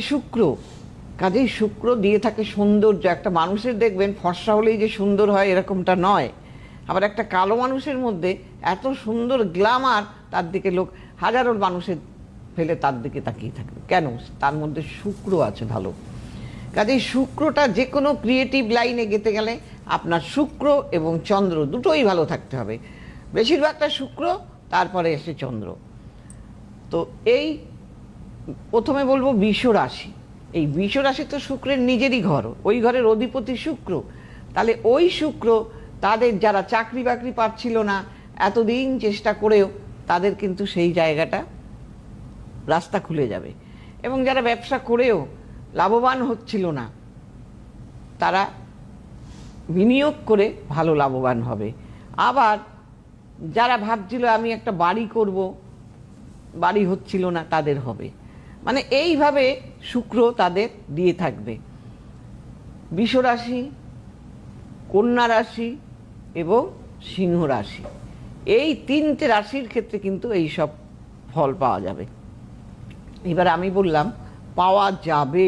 শুক্র, কাজেই শুক্র দিয়ে থাকে সৌন্দর্য। একটা মানুষের দেখবেন ফর্সা হলেই যে সুন্দর হয় এরকমটা নয়, আবার একটা কালো মানুষের মধ্যে এত সুন্দর গ্ল্যামার, তার দিকে লোক হাজারো মানুষের ফেলে তার দিকে তাকিয়ে থাকবে কেন? তার মধ্যে শুক্র আছে ভালো। কাজেই শুক্রটা যে কোনো ক্রিয়েটিভ লাইনে যেতে গেলে আপনার শুক্র এবং চন্দ্র দুটোই ভালো থাকতে হবে, বেশিরভাগটা শুক্র, তারপরে এসে চন্দ্র। তো এই প্রথমে বলবো বৃষ রাশি। এই বৃষ রাশি তো শুক্রের নিজেরই ঘর, ওই ঘরের অধিপতি শুক্র। তাহলে ওই শুক্র তাদের যারা চাকরি বাকরি পাচ্ছিল না এতদিন চেষ্টা করেও, তাদের কিন্তু সেই জায়গাটা রাস্তা খুলে যাবে। এবং যারা ব্যবসা করেও লাভবান হচ্ছিল না, তারা বিনিয়োগ করে ভালো লাভবান হবে। আবার যারা ভাবছিল আমি একটা বাড়ি করব, বাড়ি হচ্ছিল না, তাদের হবে। মানে এইভাবে শুক্র তাদের দিয়ে থাকবে। বৃষ রাশি, কন্যা রাশি এবং সিংহ রাশি, এই তিনটে রাশির ক্ষেত্রে কিন্তু এই সব ফল পাওয়া যাবে। এবার আমি বললাম পাওয়া যাবে।